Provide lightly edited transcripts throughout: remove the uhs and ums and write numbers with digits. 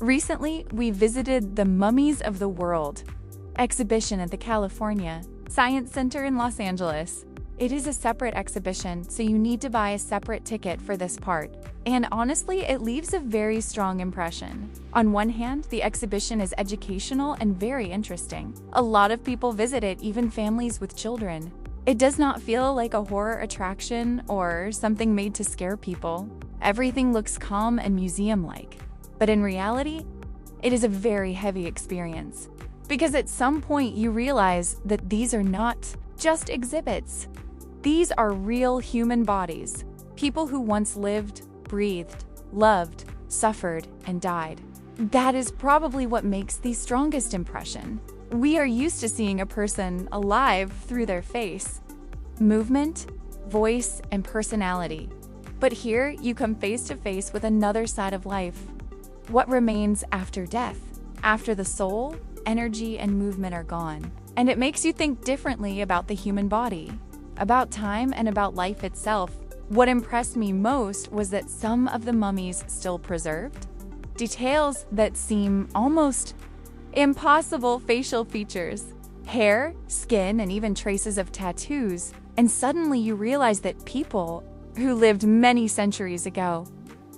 Recently, we visited the Mummies of the World exhibition at the California Science Center in Los Angeles. It is a separate exhibition, so you need to buy a separate ticket for this part. And honestly, it leaves a very strong impression. On one hand, the exhibition is educational and very interesting. A lot of people visit it, even families with children. It does not feel like a horror attraction or something made to scare people. Everything looks calm and museum-like. But in reality, it is a very heavy experience. Because at some point you realize that these are not just exhibits. These are real human bodies. People who once lived, breathed, loved, suffered, and died. That is probably what makes the strongest impression. We are used to seeing a person alive through their face, movement, voice, and personality. But here you come face to face with another side of life. What remains after death? After the soul, energy, and movement are gone. And it makes you think differently about the human body, about time, and about life itself. What impressed me most was that some of the mummies still preserved details that seem almost impossible: facial features, hair, skin, and even traces of tattoos. And suddenly you realize that people who lived many centuries ago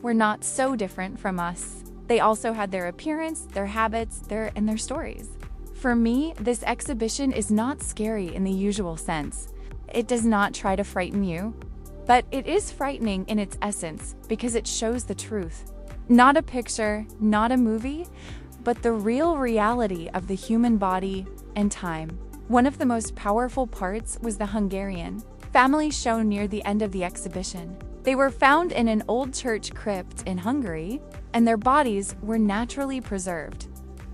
were not so different from us. They also had their appearance, their habits, and their stories. For me, this exhibition is not scary in the usual sense. It does not try to frighten you, but it is frightening in its essence because it shows the truth. Not a picture, not a movie, but the real reality of the human body and time. One of the most powerful parts was the Hungarian family shown near the end of the exhibition. They were found in an old church crypt in Hungary, and their bodies were naturally preserved.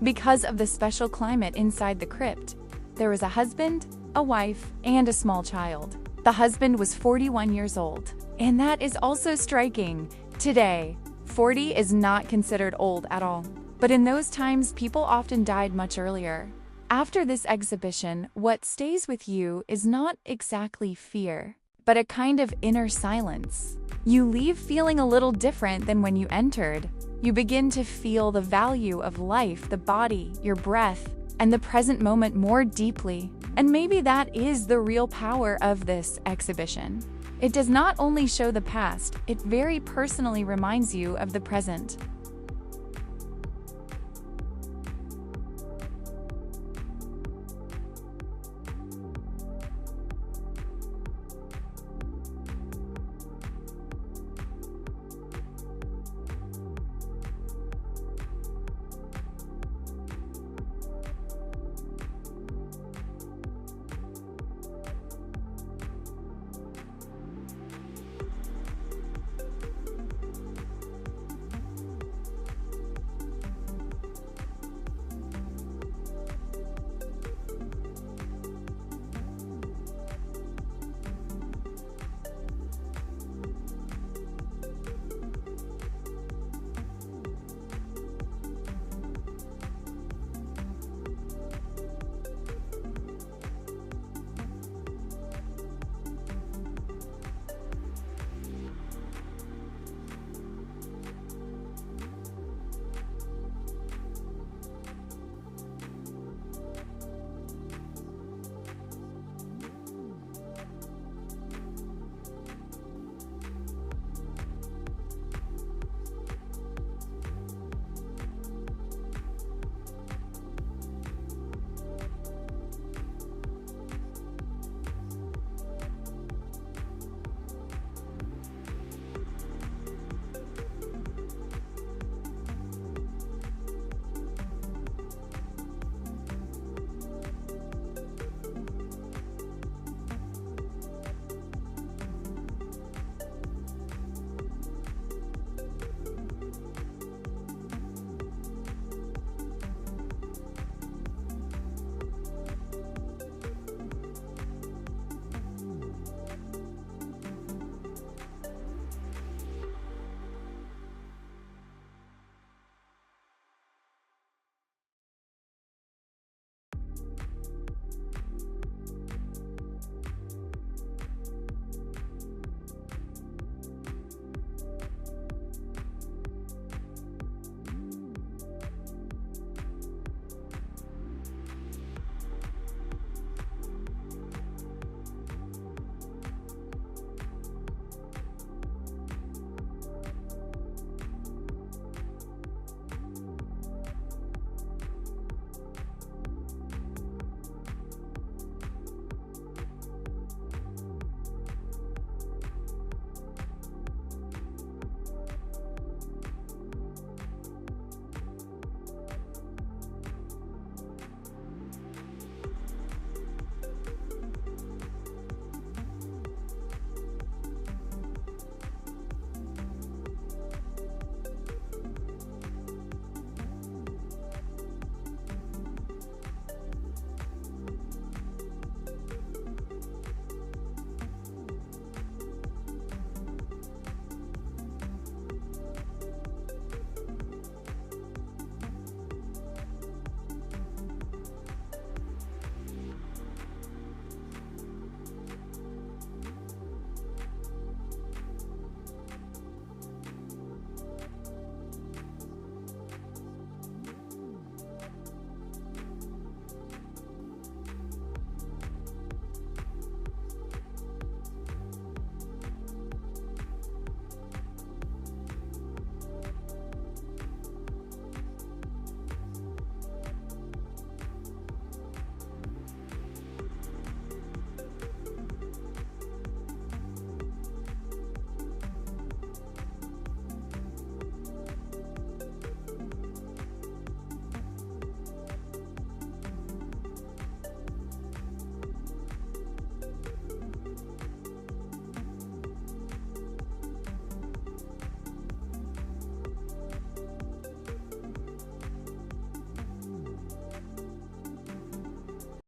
Because of the special climate inside the crypt, there was a husband, a wife, and a small child. The husband was 41 years old, and that is also striking. Today, 40 is not considered old at all, but in those times, people often died much earlier. After this exhibition, what stays with you is not exactly fear, but a kind of inner silence. You leave feeling a little different than when you entered. You begin to feel the value of life, the body, your breath, and the present moment more deeply. And maybe that is the real power of this exhibition. It does not only show the past, it very personally reminds you of the present.